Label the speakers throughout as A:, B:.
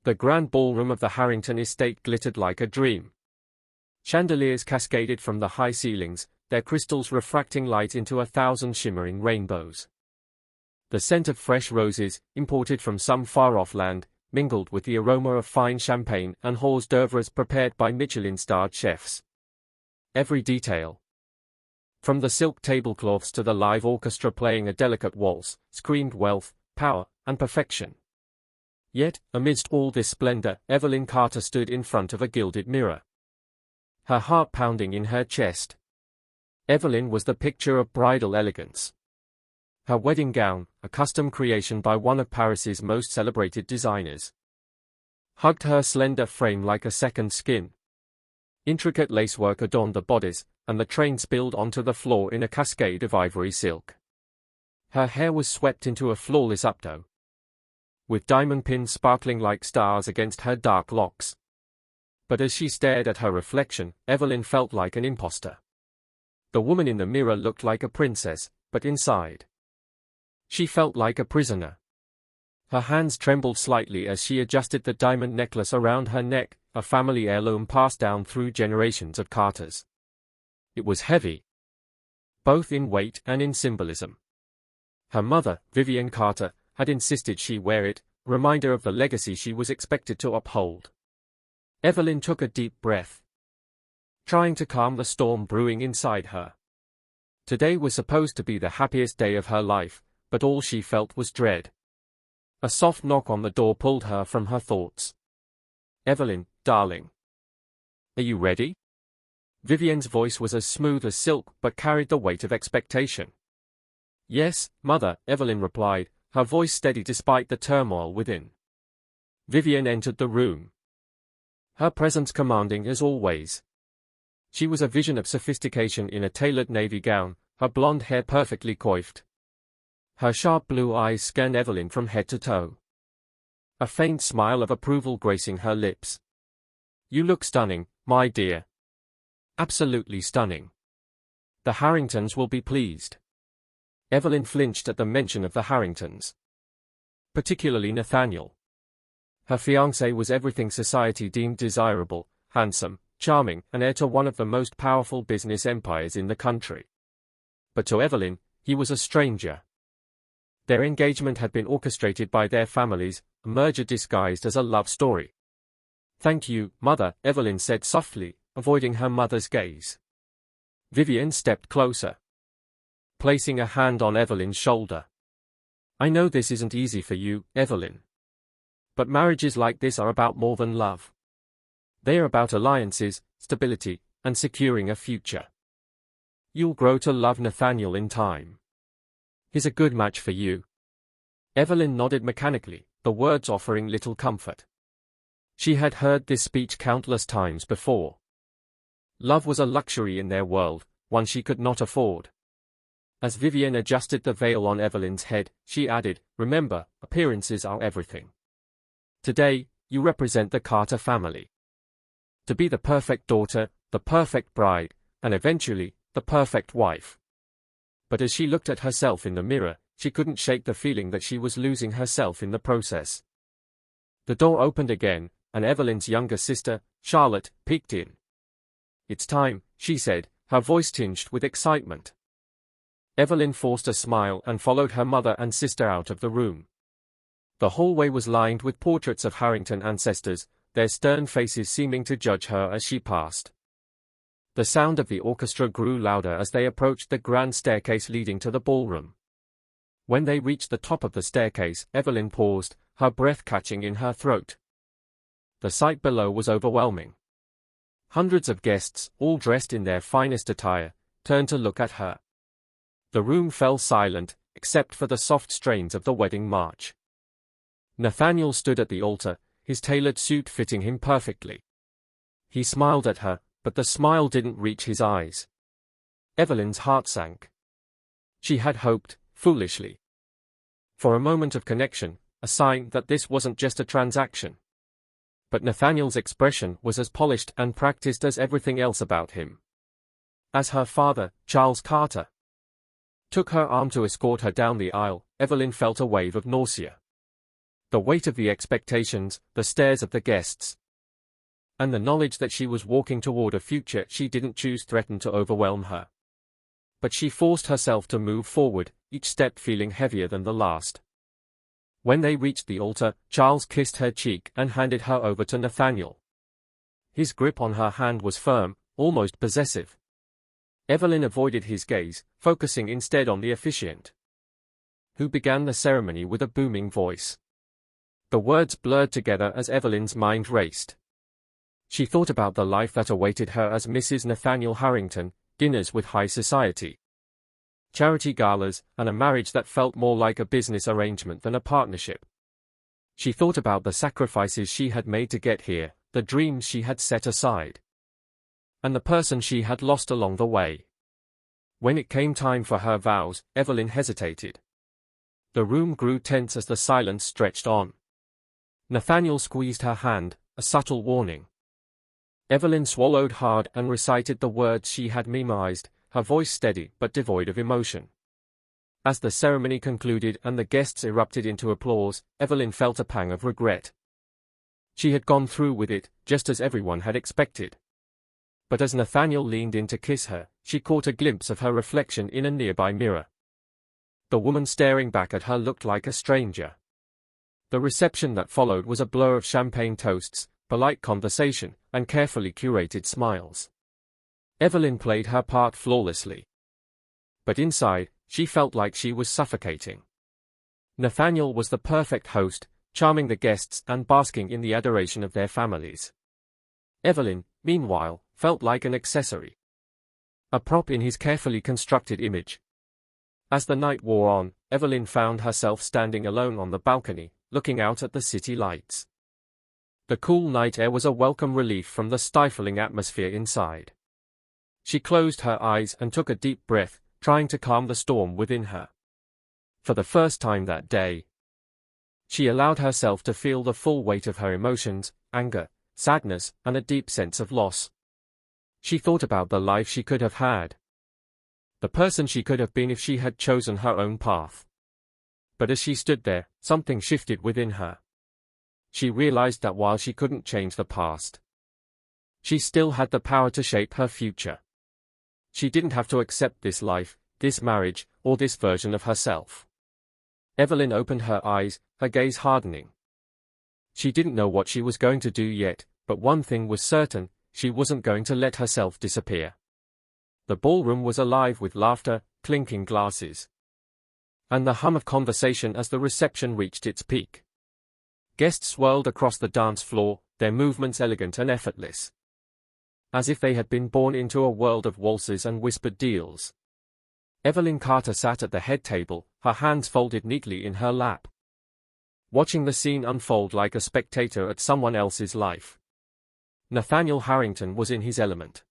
A: The grand ballroom of the Harrington estate glittered like a dream. Chandeliers cascaded from the high ceilings, their crystals refracting light into 1,000 shimmering rainbows. The scent of fresh roses, imported from some far-off land, mingled with the aroma of fine champagne and hors d'oeuvres prepared by Michelin-starred chefs. Every detail, from the silk tablecloths to the live orchestra playing a delicate waltz, screamed wealth, power, and perfection. Yet, amidst all this splendor, Evelyn Carter stood in front of a gilded mirror, her heart pounding in her chest. Evelyn was the picture of bridal elegance. Her wedding gown, a custom creation by one of Paris's most celebrated designers, hugged her slender frame like a second skin. Intricate lacework adorned the bodice, and the train spilled onto the floor in a cascade of ivory silk. Her hair was swept into a flawless updo, with diamond pins sparkling like stars against her dark locks. But as she stared at her reflection, Evelyn felt like an imposter. The woman in the mirror looked like a princess, but inside, she felt like a prisoner. Her hands trembled slightly as she adjusted the diamond necklace around her neck, a family heirloom passed down through generations of Carters. It was heavy, both in weight and in symbolism. Her mother, Vivian Carter, had insisted she wear it, a reminder of the legacy she was expected to uphold. Evelyn took a deep breath, trying to calm the storm brewing inside her. Today was supposed to be the happiest day of her life, but all she felt was dread. A soft knock on the door pulled her from her thoughts. "Evelyn, darling. Are you ready?" Vivian's voice was as smooth as silk but carried the weight of expectation. "Yes, Mother," Evelyn replied, her voice steady despite the turmoil within. Vivian entered the room, her presence commanding as always. She was a vision of sophistication in a tailored navy gown, her blonde hair perfectly coiffed. Her sharp blue eyes scanned Evelyn from head to toe, a faint smile of approval gracing her lips. "You look stunning, my dear. Absolutely stunning. The Harringtons will be pleased." Evelyn flinched at the mention of the Harringtons, particularly Nathaniel. Her fiancé was everything society deemed desirable: handsome, charming, and heir to one of the most powerful business empires in the country. But to Evelyn, he was a stranger. Their engagement had been orchestrated by their families, a merger disguised as a love story. "Thank you, Mother," Evelyn said softly, avoiding her mother's gaze. Vivian stepped closer, placing a hand on Evelyn's shoulder. "I know this isn't easy for you, Evelyn. But marriages like this are about more than love. They are about alliances, stability, and securing a future. You'll grow to love Nathaniel in time. He's a good match for you." Evelyn nodded mechanically, the words offering little comfort. She had heard this speech countless times before. Love was a luxury in their world, one she could not afford. As Vivian adjusted the veil on Evelyn's head, she added, "Remember, appearances are everything. Today, you represent the Carter family. To be the perfect daughter, the perfect bride, and eventually, the perfect wife." But as she looked at herself in the mirror, she couldn't shake the feeling that she was losing herself in the process. The door opened again, and Evelyn's younger sister, Charlotte, peeked in. "It's time," she said, her voice tinged with excitement. Evelyn forced a smile and followed her mother and sister out of the room. The hallway was lined with portraits of Harrington ancestors, their stern faces seeming to judge her as she passed. The sound of the orchestra grew louder as they approached the grand staircase leading to the ballroom. When they reached the top of the staircase, Evelyn paused, her breath catching in her throat. The sight below was overwhelming. Hundreds of guests, all dressed in their finest attire, turned to look at her. The room fell silent, except for the soft strains of the wedding march. Nathaniel stood at the altar, his tailored suit fitting him perfectly. He smiled at her, but the smile didn't reach his eyes. Evelyn's heart sank. She had hoped, foolishly, for a moment of connection, a sign that this wasn't just a transaction. But Nathaniel's expression was as polished and practiced as everything else about him. As her father, Charles Carter, took her arm to escort her down the aisle, Evelyn felt a wave of nausea. The weight of the expectations, the stares of the guests, and the knowledge that she was walking toward a future she didn't choose threatened to overwhelm her. But she forced herself to move forward, each step feeling heavier than the last. When they reached the altar, Charles kissed her cheek and handed her over to Nathaniel. His grip on her hand was firm, almost possessive. Evelyn avoided his gaze, focusing instead on the officiant, who began the ceremony with a booming voice. The words blurred together as Evelyn's mind raced. She thought about the life that awaited her as Mrs. Nathaniel Harrington, dinners with high society, charity galas, and a marriage that felt more like a business arrangement than a partnership. She thought about the sacrifices she had made to get here, the dreams she had set aside, and the person she had lost along the way. When it came time for her vows, Evelyn hesitated. The room grew tense as the silence stretched on. Nathaniel squeezed her hand, a subtle warning. Evelyn swallowed hard and recited the words she had memorized, her voice steady but devoid of emotion. As the ceremony concluded and the guests erupted into applause, Evelyn felt a pang of regret. She had gone through with it, just as everyone had expected. But as Nathaniel leaned in to kiss her, she caught a glimpse of her reflection in a nearby mirror. The woman staring back at her looked like a stranger. The reception that followed was a blur of champagne toasts, polite conversation, and carefully curated smiles. Evelyn played her part flawlessly. But inside, she felt like she was suffocating. Nathaniel was the perfect host, charming the guests and basking in the adoration of their families. Evelyn, meanwhile, felt like an accessory, a prop in his carefully constructed image. As the night wore on, Evelyn found herself standing alone on the balcony, looking out at the city lights. The cool night air was a welcome relief from the stifling atmosphere inside. She closed her eyes and took a deep breath, trying to calm the storm within her. For the first time that day, she allowed herself to feel the full weight of her emotions, anger, sadness, and a deep sense of loss. She thought about the life she could have had, the person she could have been if she had chosen her own path. But as she stood there, something shifted within her. She realized that while she couldn't change the past, she still had the power to shape her future. She didn't have to accept this life, this marriage, or this version of herself. Evelyn opened her eyes, her gaze hardening. She didn't know what she was going to do yet, but one thing was certain, she wasn't going to let herself disappear. The ballroom was alive with laughter, clinking glasses, and the hum of conversation as the reception reached its peak. Guests swirled across the dance floor, their movements elegant and effortless, as if they had been born into a world of waltzes and whispered deals. Evelyn Carter sat at the head table, her hands folded neatly in her lap, watching the scene unfold like a spectator at someone else's life. Nathaniel Harrington was in his element.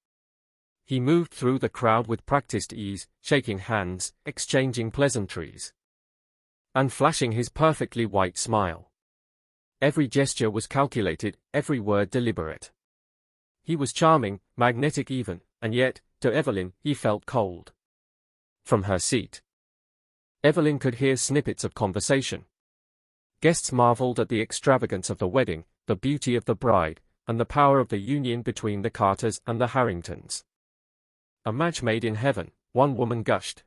A: He moved through the crowd with practiced ease, shaking hands, exchanging pleasantries, and flashing his perfectly white smile. Every gesture was calculated, every word deliberate. He was charming, magnetic even, and yet, to Evelyn, he felt cold. From her seat, Evelyn could hear snippets of conversation. Guests marveled at the extravagance of the wedding, the beauty of the bride, and the power of the union between the Carters and the Harringtons. A match made in heaven, one woman gushed.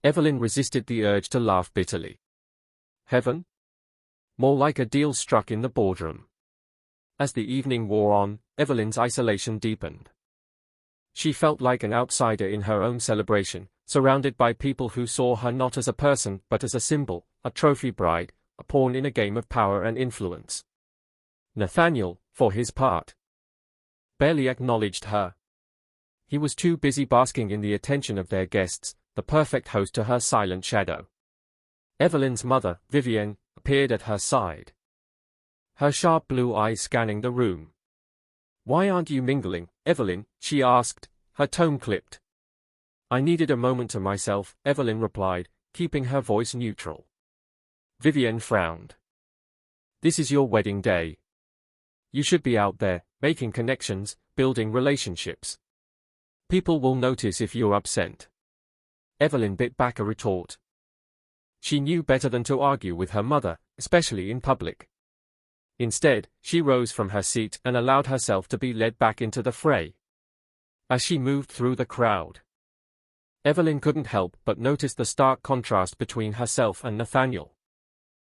A: Evelyn resisted the urge to laugh bitterly. Heaven? More like a deal struck in the boardroom. As the evening wore on, Evelyn's isolation deepened. She felt like an outsider in her own celebration, surrounded by people who saw her not as a person but as a symbol, a trophy bride, a pawn in a game of power and influence. Nathaniel, for his part, barely acknowledged her. He was too busy basking in the attention of their guests, the perfect host to her silent shadow. Evelyn's mother, Vivienne, appeared at her side, her sharp blue eyes scanning the room. "Why aren't you mingling, Evelyn?" she asked, her tone clipped. "I needed a moment to myself," Evelyn replied, keeping her voice neutral. Vivienne frowned. "This is your wedding day. You should be out there, making connections, building relationships. People will notice if you're absent." Evelyn bit back a retort. She knew better than to argue with her mother, especially in public. Instead, she rose from her seat and allowed herself to be led back into the fray. As she moved through the crowd, Evelyn couldn't help but notice the stark contrast between herself and Nathaniel.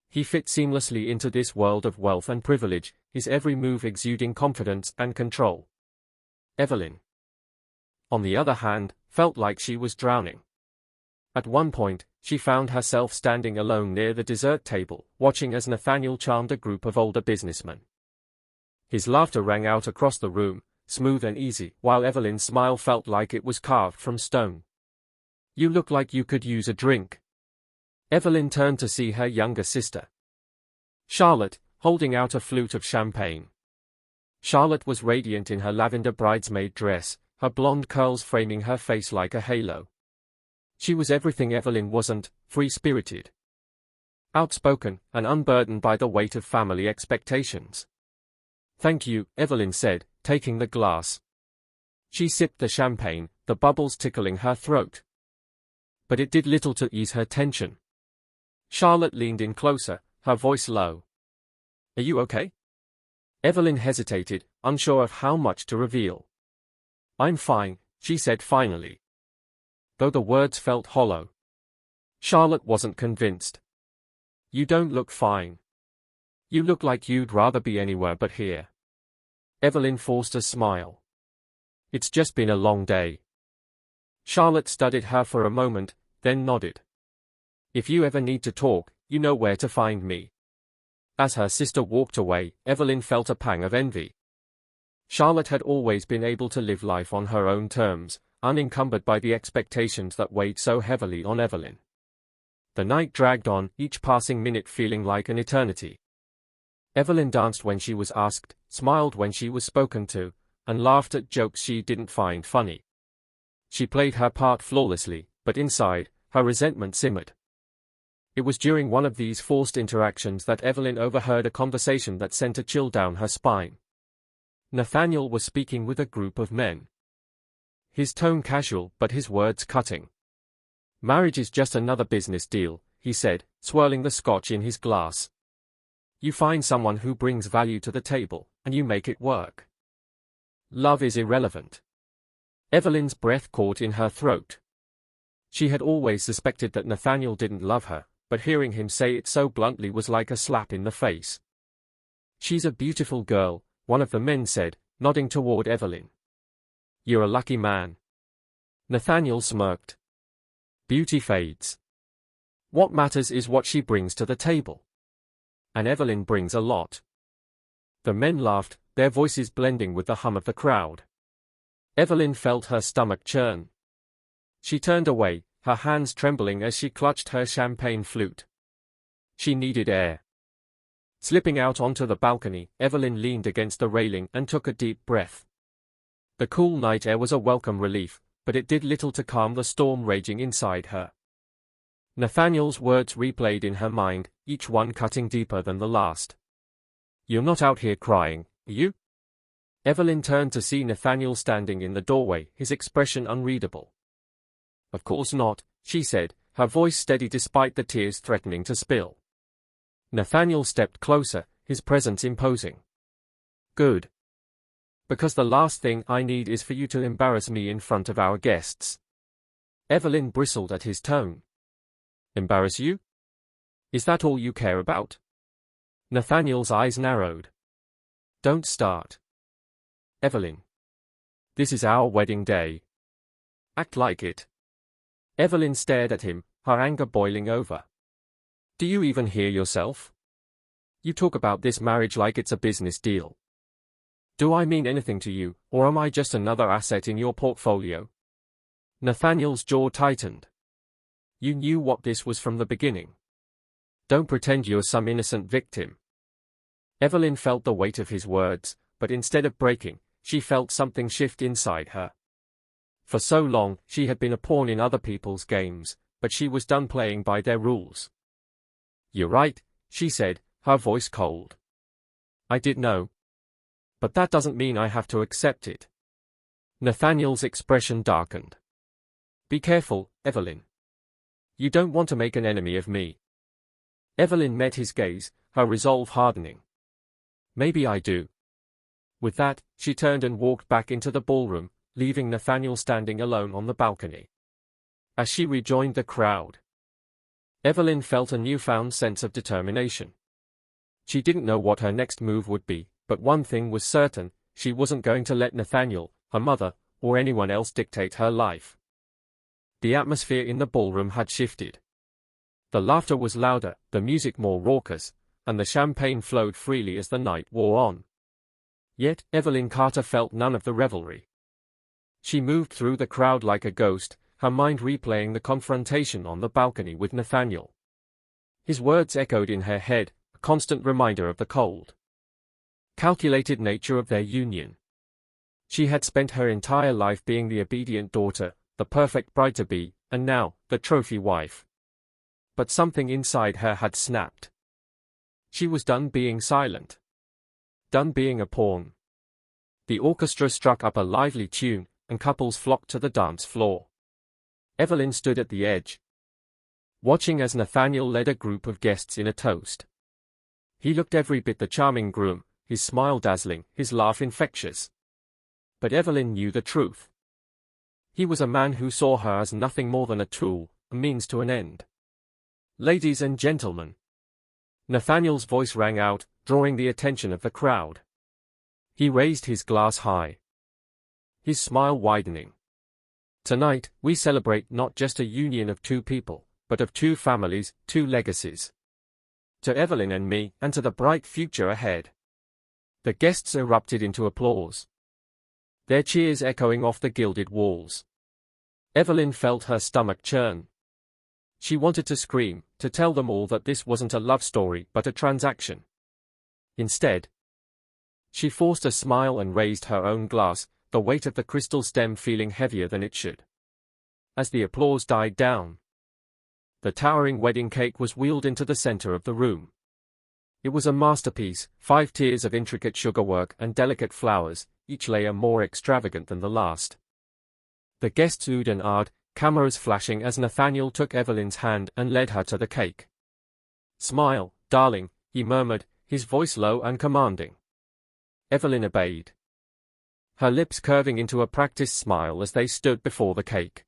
A: He fit seamlessly into this world of wealth and privilege, his every move exuding confidence and control. Evelyn, on the other hand, felt like she was drowning. At one point, she found herself standing alone near the dessert table, watching as Nathaniel charmed a group of older businessmen. His laughter rang out across the room, smooth and easy, while Evelyn's smile felt like it was carved from stone. "You look like you could use a drink." Evelyn turned to see her younger sister, Charlotte, holding out a flute of champagne. Charlotte was radiant in her lavender bridesmaid dress, her blonde curls framing her face like a halo. She was everything Evelyn wasn't: free-spirited, outspoken, and unburdened by the weight of family expectations. "Thank you," Evelyn said, taking the glass. She sipped the champagne, the bubbles tickling her throat. But it did little to ease her tension. Charlotte leaned in closer, her voice low. "Are you okay?" Evelyn hesitated, unsure of how much to reveal. "I'm fine," she said finally, though the words felt hollow. Charlotte wasn't convinced. "You don't look fine. You look like you'd rather be anywhere but here." Evelyn forced a smile. "It's just been a long day." Charlotte studied her for a moment, then nodded. "If you ever need to talk, you know where to find me." As her sister walked away, Evelyn felt a pang of envy. Charlotte had always been able to live life on her own terms, unencumbered by the expectations that weighed so heavily on Evelyn. The night dragged on, each passing minute feeling like an eternity. Evelyn danced when she was asked, smiled when she was spoken to, and laughed at jokes she didn't find funny. She played her part flawlessly, but inside, her resentment simmered. It was during one of these forced interactions that Evelyn overheard a conversation that sent a chill down her spine. Nathaniel was speaking with a group of men. His tone casual, but his words cutting. "Marriage is just another business deal," he said, swirling the scotch in his glass. "You find someone who brings value to the table, and you make it work. Love is irrelevant." Evelyn's breath caught in her throat. She had always suspected that Nathaniel didn't love her, but hearing him say it so bluntly was like a slap in the face. "She's a beautiful girl," one of the men said, nodding toward Evelyn. "You're a lucky man." Nathaniel smirked. "Beauty fades. What matters is what she brings to the table. And Evelyn brings a lot." The men laughed, their voices blending with the hum of the crowd. Evelyn felt her stomach churn. She turned away, her hands trembling as she clutched her champagne flute. She needed air. Slipping out onto the balcony, Evelyn leaned against the railing and took a deep breath. The cool night air was a welcome relief, but it did little to calm the storm raging inside her. Nathaniel's words replayed in her mind, each one cutting deeper than the last. "You're not out here crying, are you?" Evelyn turned to see Nathaniel standing in the doorway, his expression unreadable. "Of course not," she said, her voice steady despite the tears threatening to spill. Nathaniel stepped closer, his presence imposing. "Good. Because the last thing I need is for you to embarrass me in front of our guests." Evelyn bristled at his tone. "Embarrass you? Is that all you care about?" Nathaniel's eyes narrowed. "Don't start. Evelyn. This is our wedding day. Act like it." Evelyn stared at him, her anger boiling over. "Do you even hear yourself? You talk about this marriage like it's a business deal. Do I mean anything to you, or am I just another asset in your portfolio?" Nathaniel's jaw tightened. "You knew what this was from the beginning. Don't pretend you're some innocent victim." Evelyn felt the weight of his words, but instead of breaking, she felt something shift inside her. For so long, she had been a pawn in other people's games, but she was done playing by their rules. "You're right," she said, her voice cold. "I did know. But that doesn't mean I have to accept it." Nathaniel's expression darkened. "Be careful, Evelyn. You don't want to make an enemy of me." Evelyn met his gaze, her resolve hardening. Maybe I do. With that, she turned and walked back into the ballroom, leaving Nathaniel standing alone on the balcony. As she rejoined the crowd, Evelyn felt a newfound sense of determination. She didn't know what her next move would be, but one thing was certain: she wasn't going to let Nathaniel, her mother, or anyone else dictate her life. The atmosphere in the ballroom had shifted. The laughter was louder, the music more raucous, and the champagne flowed freely as the night wore on. Yet, Evelyn Carter felt none of the revelry. She moved through the crowd like a ghost, her mind replaying the confrontation on the balcony with Nathaniel. His words echoed in her head, a constant reminder of the cold, calculated nature of their union. She had spent her entire life being the obedient daughter, the perfect bride-to-be, and now, the trophy wife. But something inside her had snapped. She was done being silent. Done being a pawn. The orchestra struck up a lively tune, and couples flocked to the dance floor. Evelyn stood at the edge, watching as Nathaniel led a group of guests in a toast. He looked every bit the charming groom, his smile dazzling, his laugh infectious. But Evelyn knew the truth. He was a man who saw her as nothing more than a tool, a means to an end. Ladies and gentlemen. Nathaniel's voice rang out, drawing the attention of the crowd. He raised his glass high, his smile widening. Tonight, we celebrate not just a union of two people, but of two families, two legacies. To Evelyn and me, and to the bright future ahead. The guests erupted into applause, their cheers echoing off the gilded walls. Evelyn felt her stomach churn. She wanted to scream, to tell them all that this wasn't a love story but a transaction. Instead, she forced a smile and raised her own glass, the weight of the crystal stem feeling heavier than it should. As the applause died down, the towering wedding cake was wheeled into the center of the room. It was a masterpiece, 5 tiers of intricate sugarwork and delicate flowers, each layer more extravagant than the last. The guests oohed and ahed, cameras flashing as Nathaniel took Evelyn's hand and led her to the cake. "Smile, darling," he murmured, his voice low and commanding. Evelyn obeyed, her lips curving into a practiced smile as they stood before the cake.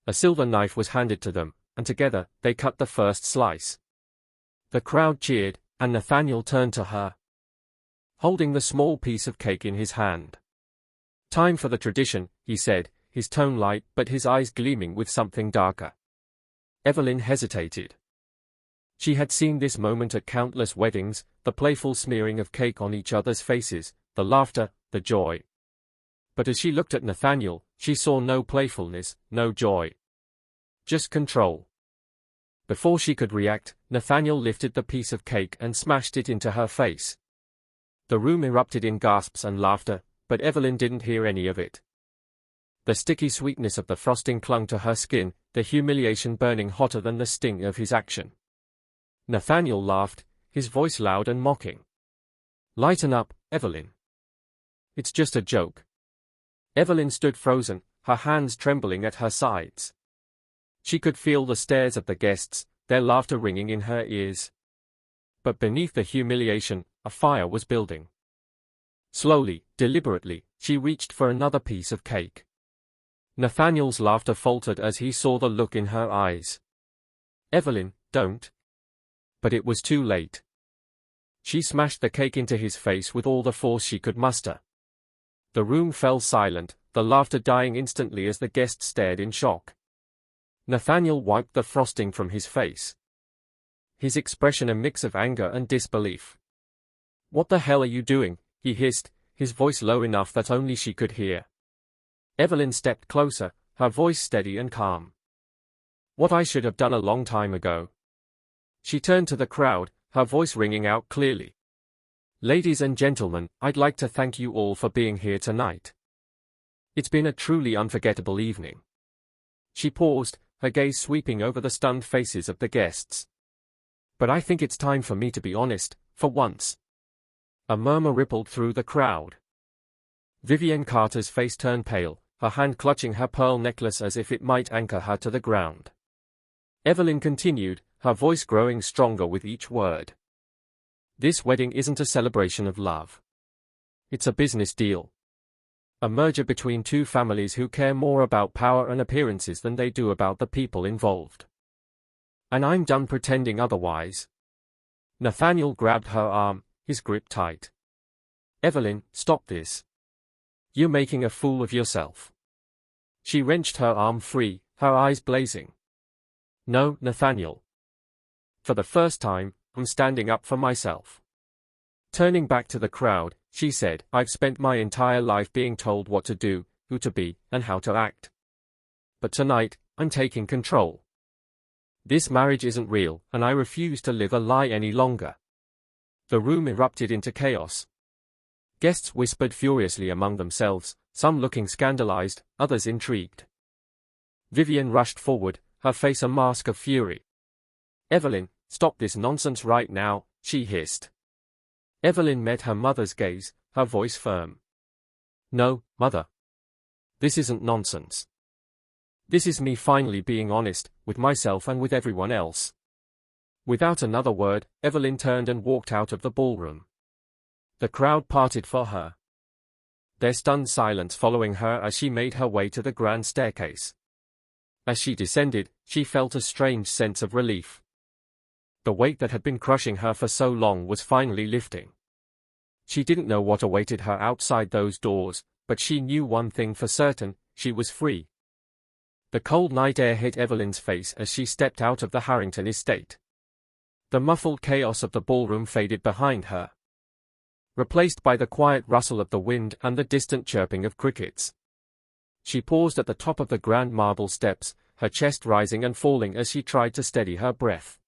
A: A silver knife was handed to them, and together, they cut the first slice. The crowd cheered, and Nathaniel turned to her, holding the small piece of cake in his hand. "Time for the tradition," he said, his tone light but his eyes gleaming with something darker. Evelyn hesitated. She had seen this moment at countless weddings, the playful smearing of cake on each other's faces, the laughter, the joy. But as she looked at Nathaniel, she saw no playfulness, no joy. Just control. Before she could react, Nathaniel lifted the piece of cake and smashed it into her face. The room erupted in gasps and laughter, but Evelyn didn't hear any of it. The sticky sweetness of the frosting clung to her skin, the humiliation burning hotter than the sting of his action. Nathaniel laughed, his voice loud and mocking. "Lighten up, Evelyn. It's just a joke." Evelyn stood frozen, her hands trembling at her sides. She could feel the stares of the guests, their laughter ringing in her ears. But beneath the humiliation, a fire was building. Slowly, deliberately, she reached for another piece of cake. Nathaniel's laughter faltered as he saw the look in her eyes. "Evelyn, don't." But it was too late. She smashed the cake into his face with all the force she could muster. The room fell silent, the laughter dying instantly as the guests stared in shock. Nathaniel wiped the frosting from his face, his expression a mix of anger and disbelief. "What the hell are you doing?" he hissed, his voice low enough that only she could hear. Evelyn stepped closer, her voice steady and calm. "What I should have done a long time ago." She turned to the crowd, her voice ringing out clearly. "Ladies and gentlemen, I'd like to thank you all for being here tonight. It's been a truly unforgettable evening." She paused, her gaze sweeping over the stunned faces of the guests. "But I think it's time for me to be honest, for once." A murmur rippled through the crowd. Vivienne Carter's face turned pale, her hand clutching her pearl necklace as if it might anchor her to the ground. Evelyn continued, her voice growing stronger with each word. This wedding isn't a celebration of love. It's a business deal. A merger between two families who care more about power and appearances than they do about the people involved. And I'm done pretending otherwise. Nathaniel grabbed her arm, his grip tight. Evelyn, stop this. You're making a fool of yourself. She wrenched her arm free, her eyes blazing. No, Nathaniel. For the first time, I'm standing up for myself. Turning back to the crowd, she said, I've spent my entire life being told what to do, who to be, and how to act. But tonight, I'm taking control. This marriage isn't real, and I refuse to live a lie any longer. The room erupted into chaos. Guests whispered furiously among themselves, some looking scandalized, others intrigued. Vivian rushed forward, her face a mask of fury. Evelyn, stop this nonsense right now, she hissed. Evelyn met her mother's gaze, her voice firm. No, Mother. This isn't nonsense. This is me finally being honest, with myself and with everyone else. Without another word, Evelyn turned and walked out of the ballroom. The crowd parted for her. Their stunned silence following her as she made her way to the grand staircase. As she descended, she felt a strange sense of relief. The weight that had been crushing her for so long was finally lifting. She didn't know what awaited her outside those doors, but she knew one thing for certain, she was free. The cold night air hit Evelyn's face as she stepped out of the Harrington estate. The muffled chaos of the ballroom faded behind her, replaced by the quiet rustle of the wind and the distant chirping of crickets. She paused at the top of the grand marble steps, her chest rising and falling as she tried to steady her breath.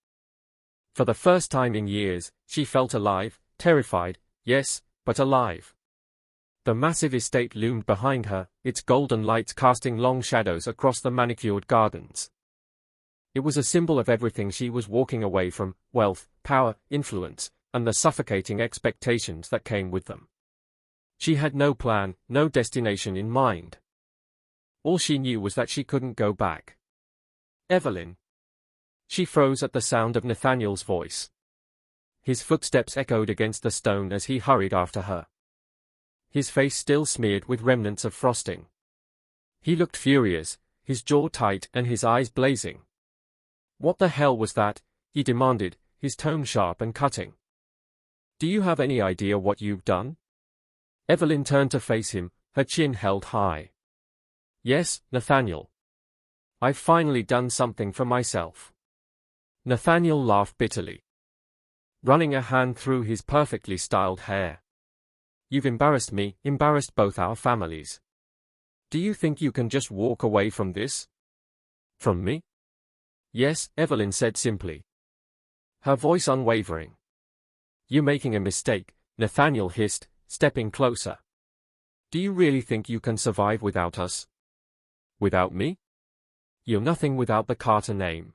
A: For the first time in years, she felt alive, terrified, yes, but alive. The massive estate loomed behind her, its golden lights casting long shadows across the manicured gardens. It was a symbol of everything she was walking away from: wealth, power, influence, and the suffocating expectations that came with them. She had no plan, no destination in mind. All she knew was that she couldn't go back. Evelyn. She froze at the sound of Nathaniel's voice. His footsteps echoed against the stone as he hurried after her. His face still smeared with remnants of frosting. He looked furious, his jaw tight and his eyes blazing. What the hell was that? He demanded, his tone sharp and cutting. Do you have any idea what you've done? Evelyn turned to face him, her chin held high. Yes, Nathaniel. I've finally done something for myself. Nathaniel laughed bitterly, running a hand through his perfectly styled hair. You've embarrassed me, embarrassed both our families. Do you think you can just walk away from this? From me? Yes, Evelyn said simply, her voice unwavering. You're making a mistake, Nathaniel hissed, stepping closer. Do you really think you can survive without us? Without me? You're nothing without the Carter name.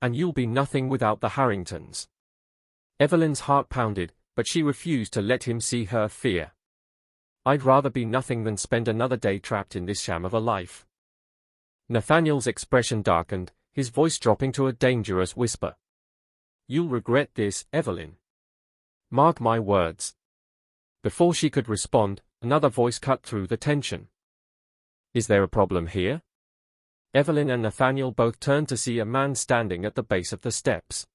A: And you'll be nothing without the Harringtons. Evelyn's heart pounded, but she refused to let him see her fear. I'd rather be nothing than spend another day trapped in this sham of a life. Nathaniel's expression darkened, his voice dropping to a dangerous whisper. You'll regret this, Evelyn. Mark my words. Before she could respond, another voice cut through the tension. Is there a problem here? Evelyn and Nathaniel both turned to see a man standing at the base of the steps.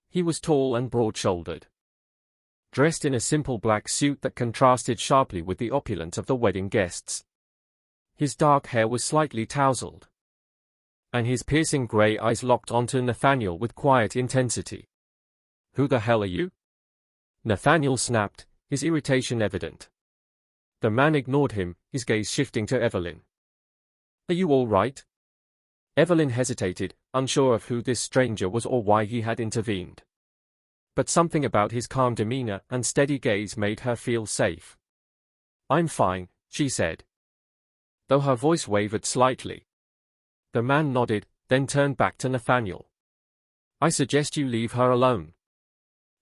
A: He was tall and broad-shouldered, dressed in a simple black suit that contrasted sharply with the opulence of the wedding guests. His dark hair was slightly tousled, and his piercing grey eyes locked onto Nathaniel with quiet intensity. Who the hell are you? Nathaniel snapped, his irritation evident. The man ignored him, his gaze shifting to Evelyn. Are you all right? Evelyn hesitated, unsure of who this stranger was or why he had intervened. But something about his calm demeanor and steady gaze made her feel safe. I'm fine, she said, though her voice wavered slightly. The man nodded, then turned back to Nathaniel. I suggest you leave her alone.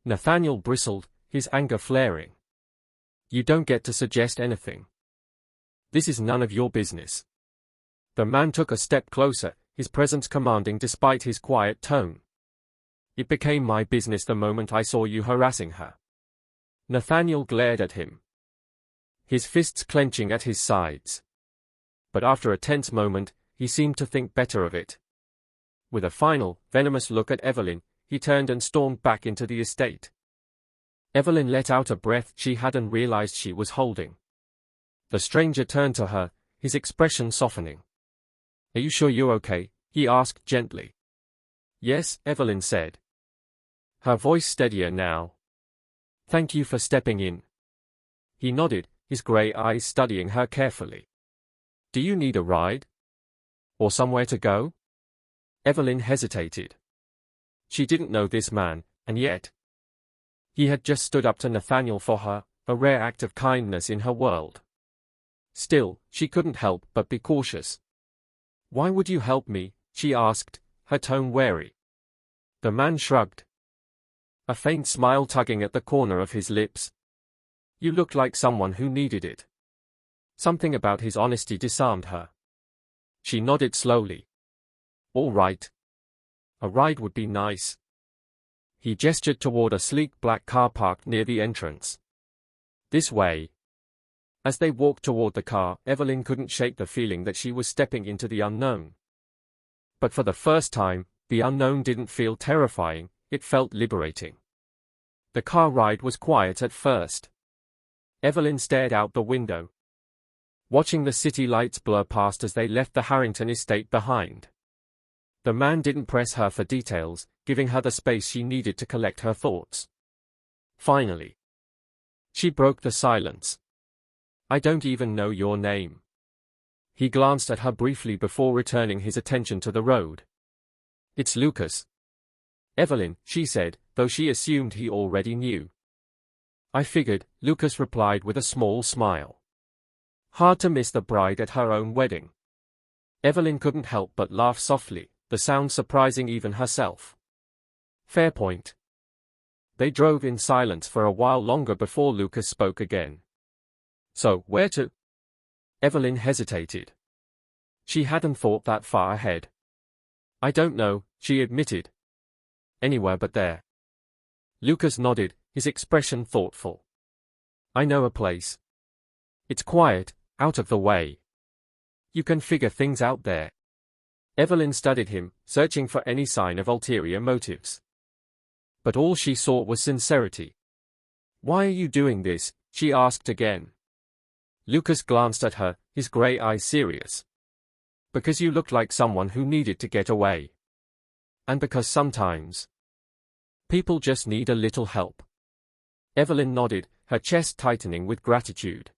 A: Nathaniel bristled, his anger flaring. You don't get to suggest anything. This is none of your business. The man took a step closer, his presence commanding despite his quiet tone. It became my business the moment I saw you harassing her. Nathaniel glared at him, his fists clenching at his sides. But after a tense moment, he seemed to think better of it. With a final, venomous look at Evelyn, he turned and stormed back into the estate. Evelyn let out a breath she hadn't realized she was holding. The stranger turned to her, his expression softening. "Are you sure you're okay?" he asked gently. "Yes," Evelyn said, her voice steadier now. "Thank you for stepping in." He nodded, his grey eyes studying her carefully. "Do you need a ride? Or somewhere to go?" Evelyn hesitated. She didn't know this man, and yet he had just stood up to Nathaniel for her, a rare act of kindness in her world. Still, she couldn't help but be cautious. "Why would you help me?" she asked, her tone wary. The man shrugged, a faint smile tugging at the corner of his lips. "You looked like someone who needed it." Something about his honesty disarmed her. She nodded slowly. "All right. A ride would be nice." He gestured toward a sleek black car parked near the entrance. "This way." As they walked toward the car, Evelyn couldn't shake the feeling that she was stepping into the unknown. But for the first time, the unknown didn't feel terrifying, it felt liberating. The car ride was quiet at first. Evelyn stared out the window, watching the city lights blur past as they left the Harrington estate behind. The man didn't press her for details, giving her the space she needed to collect her thoughts. Finally, she broke the silence. "I don't even know your name." He glanced at her briefly before returning his attention to the road. "It's Lucas." "Evelyn," she said, though she assumed he already knew. "I figured," Lucas replied with a small smile. Hard to miss the bride at her own wedding. Evelyn couldn't help but laugh softly, the sound surprising even herself. "Fair point." They drove in silence for a while longer before Lucas spoke again. "So, where to?" Evelyn hesitated. She hadn't thought that far ahead. "I don't know," she admitted. "Anywhere but there." Lucas nodded, his expression thoughtful. "I know a place. It's quiet, out of the way. You can figure things out there." Evelyn studied him, searching for any sign of ulterior motives. But all she saw was sincerity. "Why are you doing this?" she asked again. Lucas glanced at her, his grey eyes serious. "Because you looked like someone who needed to get away. And because sometimes people just need a little help." Evelyn nodded, her chest tightening with gratitude.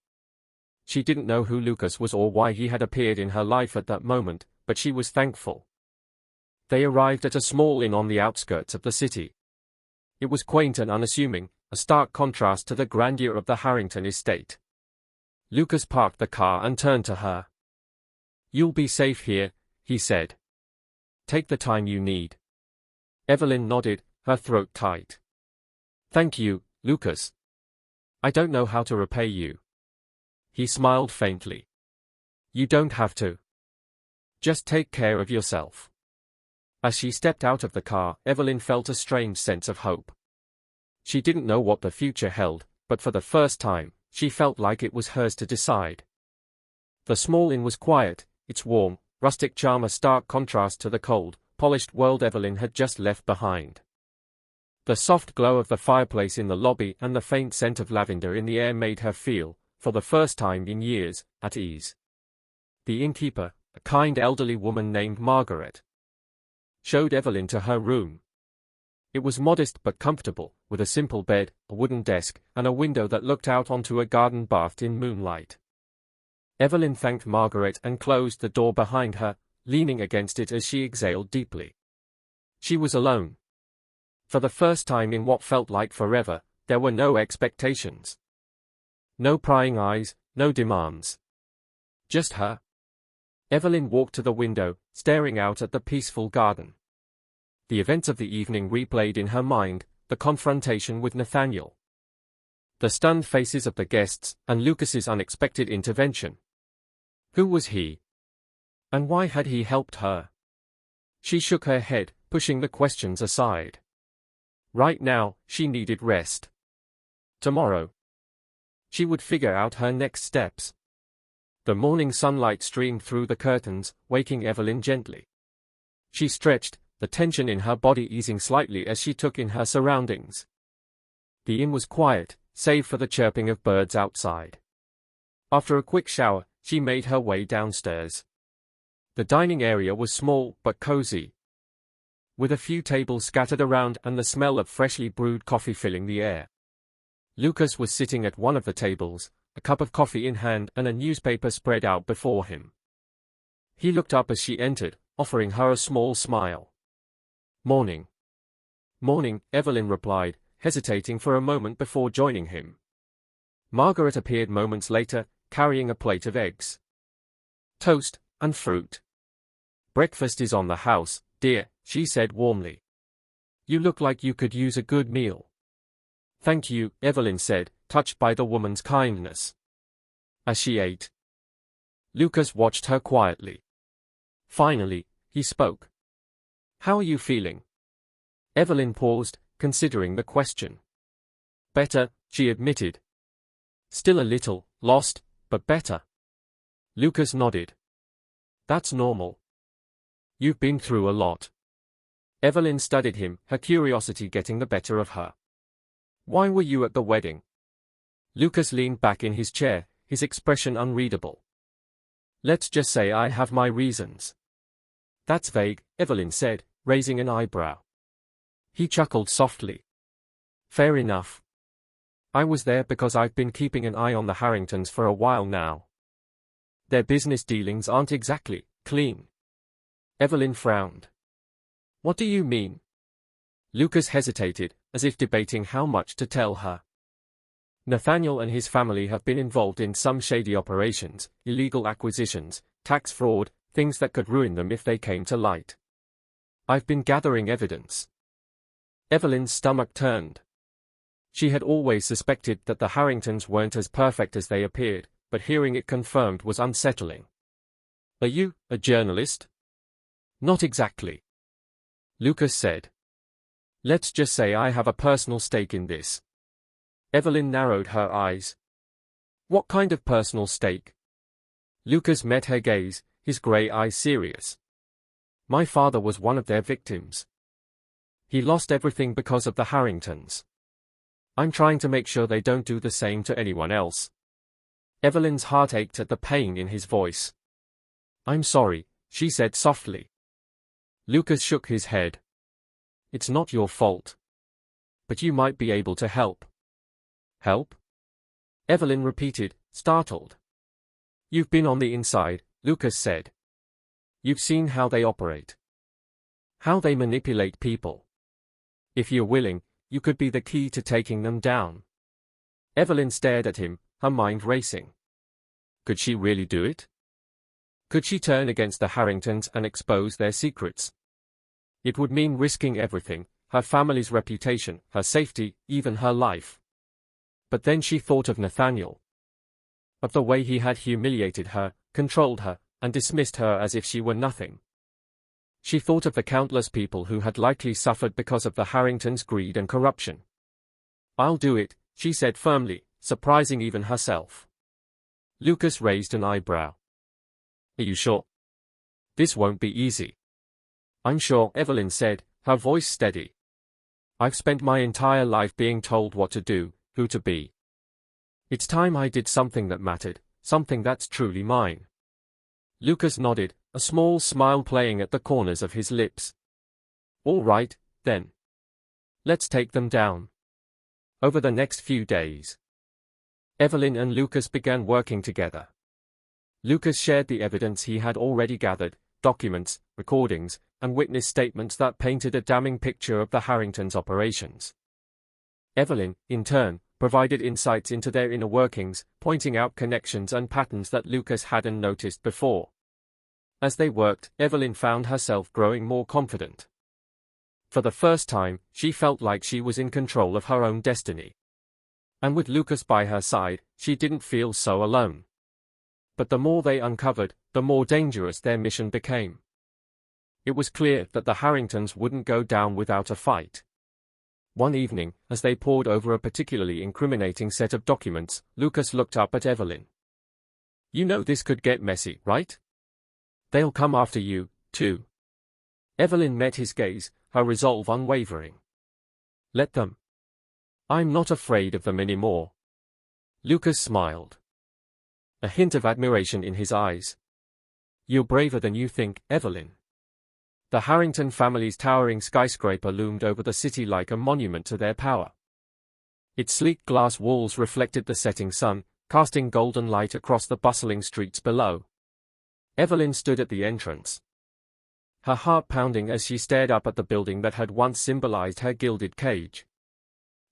A: She didn't know who Lucas was or why he had appeared in her life at that moment, but she was thankful. They arrived at a small inn on the outskirts of the city. It was quaint and unassuming, a stark contrast to the grandeur of the Harrington estate. Lucas parked the car and turned to her. "You'll be safe here," he said. "Take the time you need." Evelyn nodded, her throat tight. "Thank you, Lucas. I don't know how to repay you." He smiled faintly. "You don't have to. Just take care of yourself." As she stepped out of the car, Evelyn felt a strange sense of hope. She didn't know what the future held, but for the first time, she felt like it was hers to decide. The small inn was quiet, its warm, rustic charm a stark contrast to the cold, polished world Evelyn had just left behind. The soft glow of the fireplace in the lobby and the faint scent of lavender in the air made her feel, for the first time in years, at ease. The innkeeper, a kind elderly woman named Margaret, showed Evelyn to her room. It was modest but comfortable, with a simple bed, a wooden desk, and a window that looked out onto a garden bathed in moonlight. Evelyn thanked Margaret and closed the door behind her, leaning against it as she exhaled deeply. She was alone. For the first time in what felt like forever, there were no expectations. No prying eyes, no demands. Just her. Evelyn walked to the window, staring out at the peaceful garden. The events of the evening replayed in her mind, the confrontation with Nathaniel, the stunned faces of the guests, and Lucas's unexpected intervention. Who was he? And why had he helped her? She shook her head, pushing the questions aside. Right now, she needed rest. Tomorrow, she would figure out her next steps. The morning sunlight streamed through the curtains, waking Evelyn gently. She stretched, the tension in her body easing slightly as she took in her surroundings. The inn was quiet, save for the chirping of birds outside. After a quick shower, she made her way downstairs. The dining area was small but cozy, with a few tables scattered around and the smell of freshly brewed coffee filling the air. Lucas was sitting at one of the tables, a cup of coffee in hand and a newspaper spread out before him. He looked up as she entered, offering her a small smile. "Morning." "Morning," Evelyn replied, hesitating for a moment before joining him. Margaret appeared moments later, carrying a plate of eggs, toast, and fruit. "Breakfast is on the house, dear," she said warmly. "You look like you could use a good meal." "Thank you," Evelyn said, touched by the woman's kindness. As she ate, Lucas watched her quietly. Finally, he spoke. "How are you feeling?" Evelyn paused, considering the question. "Better," she admitted. "Still a little lost, but better." Lucas nodded. "That's normal. You've been through a lot." Evelyn studied him, her curiosity getting the better of her. "Why were you at the wedding?" Lucas leaned back in his chair, his expression unreadable. "Let's just say I have my reasons." "That's vague," Evelyn said, raising an eyebrow. He chuckled softly. "Fair enough. I was there because I've been keeping an eye on the Harringtons for a while now. Their business dealings aren't exactly clean." Evelyn frowned. "What do you mean?" Lucas hesitated, as if debating how much to tell her. "Nathaniel and his family have been involved in some shady operations, illegal acquisitions, tax fraud, things that could ruin them if they came to light. I've been gathering evidence." Evelyn's stomach turned. She had always suspected that the Harringtons weren't as perfect as they appeared, but hearing it confirmed was unsettling. "Are you a journalist?" "Not exactly," Lucas said. "Let's just say I have a personal stake in this." Evelyn narrowed her eyes. "What kind of personal stake?" Lucas met her gaze, his grey eyes serious. "My father was one of their victims. He lost everything because of the Harringtons. I'm trying to make sure they don't do the same to anyone else." Evelyn's heart ached at the pain in his voice. "I'm sorry," she said softly. Lucas shook his head. "It's not your fault. But you might be able to help." "Help?" Evelyn repeated, startled. "You've been on the inside," Lucas said. "You've seen how they operate. How they manipulate people. If you're willing, you could be the key to taking them down." Evelyn stared at him, her mind racing. Could she really do it? Could she turn against the Harringtons and expose their secrets? It would mean risking everything, her family's reputation, her safety, even her life. But then she thought of Nathaniel. Of the way he had humiliated her, controlled her, and dismissed her as if she were nothing. She thought of the countless people who had likely suffered because of the Harringtons' greed and corruption. "I'll do it," she said firmly, surprising even herself. Lucas raised an eyebrow. "Are you sure? This won't be easy." "I'm sure," Evelyn said, her voice steady. "I've spent my entire life being told what to do, who to be. It's time I did something that mattered, something that's truly mine." Lucas nodded, a small smile playing at the corners of his lips. "All right, then. Let's take them down." Over the next few days, Evelyn and Lucas began working together. Lucas shared the evidence he had already gathered, documents, recordings, and witness statements that painted a damning picture of the Harringtons' operations. Evelyn, in turn, provided insights into their inner workings, pointing out connections and patterns that Lucas hadn't noticed before. As they worked, Evelyn found herself growing more confident. For the first time, she felt like she was in control of her own destiny. And with Lucas by her side, she didn't feel so alone. But the more they uncovered, the more dangerous their mission became. It was clear that the Harringtons wouldn't go down without a fight. One evening, as they pored over a particularly incriminating set of documents, Lucas looked up at Evelyn. "You know this could get messy, right? They'll come after you, too." Evelyn met his gaze, her resolve unwavering. "Let them. I'm not afraid of them anymore." Lucas smiled, a hint of admiration in his eyes. "You're braver than you think, Evelyn." The Harrington family's towering skyscraper loomed over the city like a monument to their power. Its sleek glass walls reflected the setting sun, casting golden light across the bustling streets below. Evelyn stood at the entrance, her heart pounding as she stared up at the building that had once symbolized her gilded cage.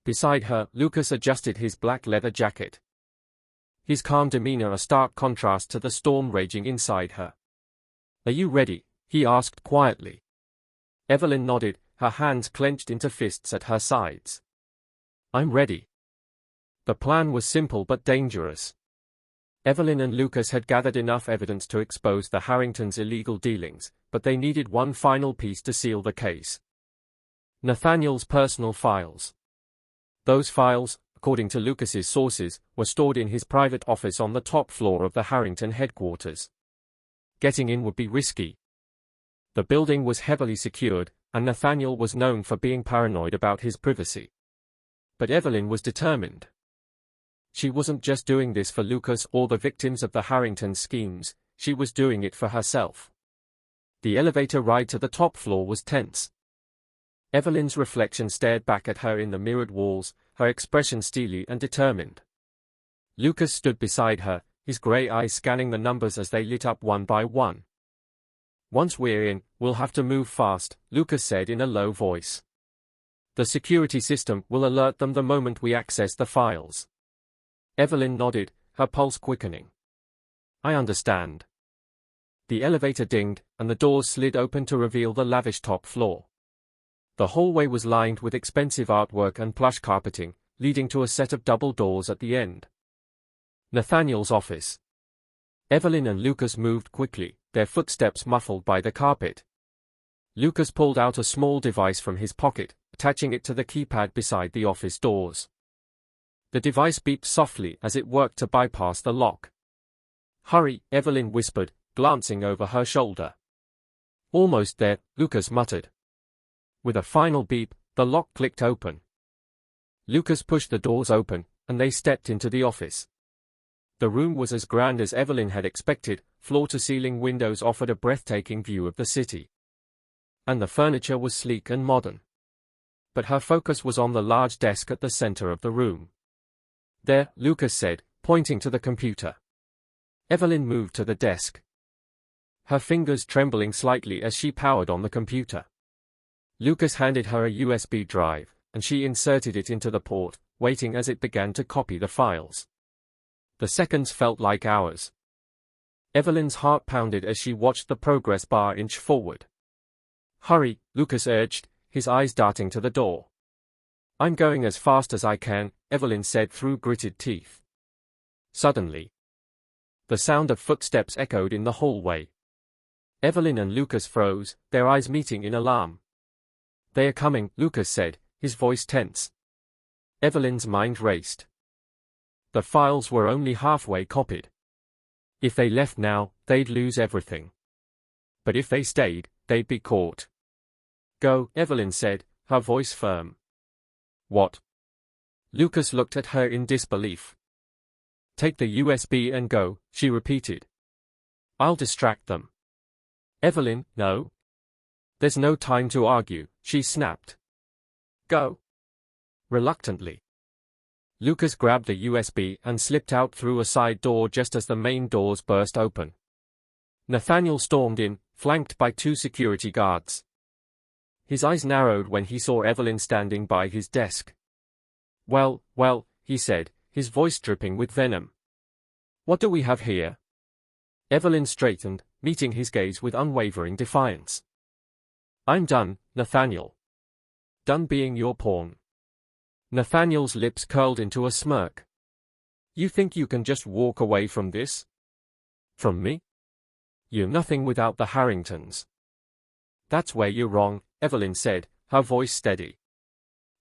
A: Beside her, Lucas adjusted his black leather jacket, his calm demeanor a stark contrast to the storm raging inside her. "Are you ready?" he asked quietly. Evelyn nodded, her hands clenched into fists at her sides. "I'm ready." The plan was simple but dangerous. Evelyn and Lucas had gathered enough evidence to expose the Harringtons' illegal dealings, but they needed one final piece to seal the case: Nathaniel's personal files. Those files, according to Lucas's sources, were stored in his private office on the top floor of the Harrington headquarters. Getting in would be risky. The building was heavily secured, and Nathaniel was known for being paranoid about his privacy. But Evelyn was determined. She wasn't just doing this for Lucas or the victims of the Harrington schemes, she was doing it for herself. The elevator ride to the top floor was tense. Evelyn's reflection stared back at her in the mirrored walls, her expression steely and determined. Lucas stood beside her, his grey eyes scanning the numbers as they lit up one by one. "Once we're in, we'll have to move fast," Lucas said in a low voice. "The security system will alert them the moment we access the files." Evelyn nodded, her pulse quickening. "I understand." The elevator dinged, and the doors slid open to reveal the lavish top floor. The hallway was lined with expensive artwork and plush carpeting, leading to a set of double doors at the end. Nathaniel's office. Evelyn and Lucas moved quickly, their footsteps muffled by the carpet. Lucas pulled out a small device from his pocket, attaching it to the keypad beside the office doors. The device beeped softly as it worked to bypass the lock. "Hurry," Evelyn whispered, glancing over her shoulder. "Almost there," Lucas muttered. With a final beep, the lock clicked open. Lucas pushed the doors open, and they stepped into the office. The room was as grand as Evelyn had expected, floor-to-ceiling windows offered a breathtaking view of the city. And the furniture was sleek and modern. But her focus was on the large desk at the center of the room. "There," Lucas said, pointing to the computer. Evelyn moved to the desk, her fingers trembling slightly as she powered on the computer. Lucas handed her a USB drive, and she inserted it into the port, waiting as it began to copy the files. The seconds felt like hours. Evelyn's heart pounded as she watched the progress bar inch forward. "Hurry," Lucas urged, his eyes darting to the door. "I'm going as fast as I can," Evelyn said through gritted teeth. Suddenly, the sound of footsteps echoed in the hallway. Evelyn and Lucas froze, their eyes meeting in alarm. "They are coming," Lucas said, his voice tense. Evelyn's mind raced. The files were only halfway copied. If they left now, they'd lose everything. But if they stayed, they'd be caught. "Go," Evelyn said, her voice firm. "What?" Lucas looked at her in disbelief. "Take the USB and go," she repeated. "I'll distract them." "Evelyn, no. There's no time to argue," she snapped. "Go." Reluctantly, Lucas grabbed the USB and slipped out through a side door just as the main doors burst open. Nathaniel stormed in, flanked by 2 security guards. His eyes narrowed when he saw Evelyn standing by his desk. Well, he said, his voice dripping with venom. "What do we have here?" Evelyn straightened, meeting his gaze with unwavering defiance. "I'm done, Nathaniel. Done being your pawn." Nathaniel's lips curled into a smirk. "You think you can just walk away from this? From me? You're nothing without the Harringtons." "That's where you're wrong," Evelyn said, her voice steady.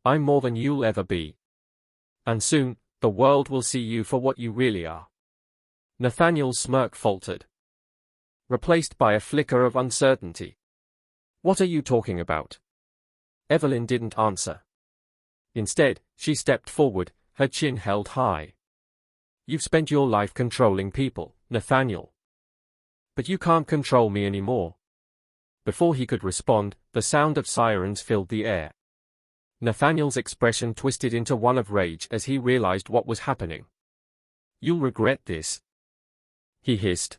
A: I'm more than you'll ever be. And soon, the world will see you for what you really are. Nathaniel's smirk faltered, replaced by a flicker of uncertainty. What are you talking about? Evelyn didn't answer. Instead, she stepped forward, her chin held high. You've spent your life controlling people, Nathaniel. But you can't control me anymore. Before he could respond, the sound of sirens filled the air. Nathaniel's expression twisted into one of rage as he realized what was happening. You'll regret this, he hissed.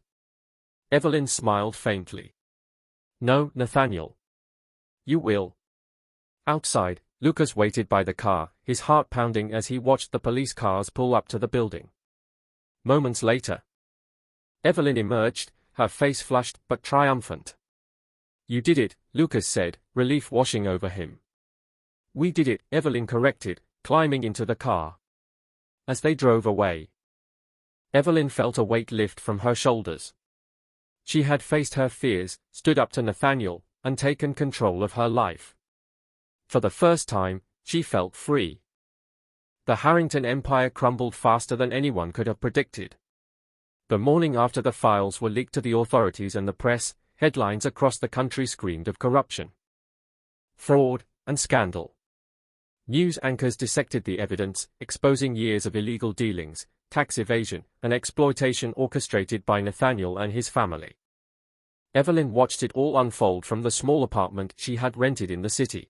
A: Evelyn smiled faintly. No, Nathaniel. You will. Outside, Lucas waited by the car, his heart pounding as he watched the police cars pull up to the building. Moments later, Evelyn emerged, her face flushed but triumphant. You did it, Lucas said, relief washing over him. We did it, Evelyn corrected, climbing into the car. As they drove away, Evelyn felt a weight lift from her shoulders. She had faced her fears, stood up to Nathaniel, and taken control of her life. For the first time, she felt free. The Harrington empire crumbled faster than anyone could have predicted. The morning after the files were leaked to the authorities and the press, headlines across the country screamed of corruption, fraud, and scandal. News anchors dissected the evidence, exposing years of illegal dealings, tax evasion, and exploitation orchestrated by Nathaniel and his family. Evelyn watched it all unfold from the small apartment she had rented in the city.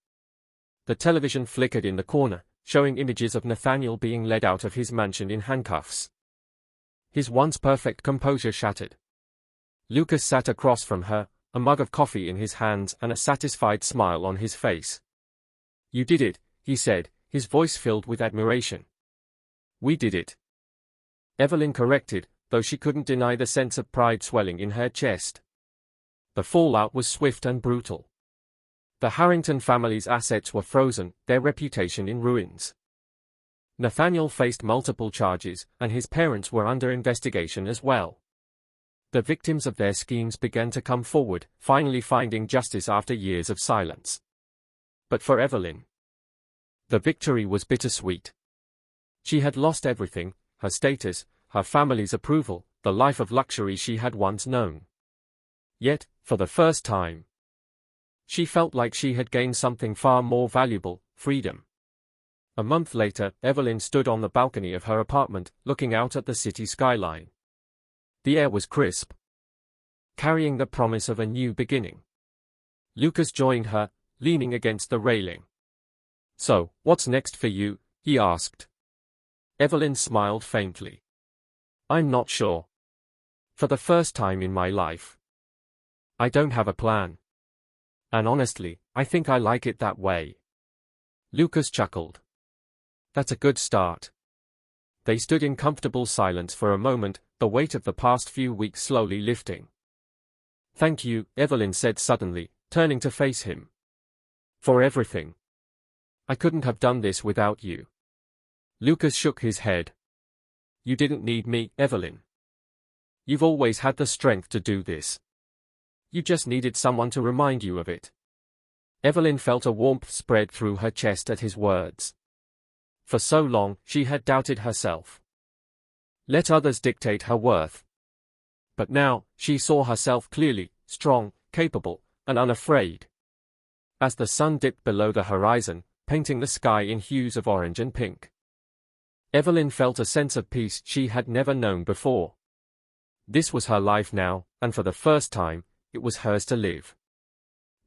A: The television flickered in the corner, showing images of Nathaniel being led out of his mansion in handcuffs. His once perfect composure shattered. Lucas sat across from her, a mug of coffee in his hands and a satisfied smile on his face. You did it, he said, his voice filled with admiration. We did it. Evelyn corrected, though she couldn't deny the sense of pride swelling in her chest. The fallout was swift and brutal. The Harrington family's assets were frozen, their reputation in ruins. Nathaniel faced multiple charges, and his parents were under investigation as well. The victims of their schemes began to come forward, finally finding justice after years of silence. But for Evelyn, the victory was bittersweet. She had lost everything, her status, her family's approval, the life of luxury she had once known. Yet, for the first time, she felt like she had gained something far more valuable, freedom. A month later, Evelyn stood on the balcony of her apartment, looking out at the city skyline. The air was crisp, carrying the promise of a new beginning. Lucas joined her, leaning against the railing. So, what's next for you? He asked. Evelyn smiled faintly. I'm not sure. For the first time in my life, I don't have a plan. And honestly, I think I like it that way. Lucas chuckled. That's a good start. They stood in comfortable silence for a moment, the weight of the past few weeks slowly lifting. Thank you, Evelyn said suddenly, turning to face him. For everything. I couldn't have done this without you. Lucas shook his head. You didn't need me, Evelyn. You've always had the strength to do this. You just needed someone to remind you of it. Evelyn felt a warmth spread through her chest at his words. For so long, she had doubted herself. Let others dictate her worth. But now, she saw herself clearly, strong, capable, and unafraid. As the sun dipped below the horizon, painting the sky in hues of orange and pink, Evelyn felt a sense of peace she had never known before. This was her life now, and for the first time, it was hers to live.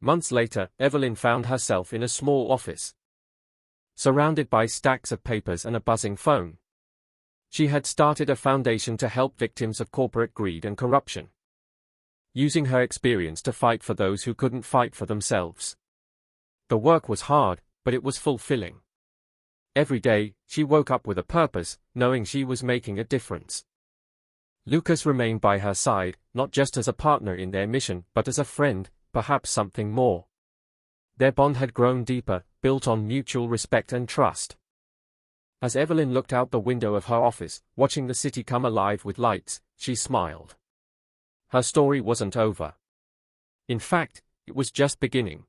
A: Months later, Evelyn found herself in a small office, surrounded by stacks of papers and a buzzing phone. She had started a foundation to help victims of corporate greed and corruption, using her experience to fight for those who couldn't fight for themselves. The work was hard, but it was fulfilling. Every day, she woke up with a purpose, knowing she was making a difference. Lucas remained by her side, not just as a partner in their mission, but as a friend, perhaps something more. Their bond had grown deeper, built on mutual respect and trust. As Evelyn looked out the window of her office, watching the city come alive with lights, she smiled. Her story wasn't over. In fact, it was just beginning.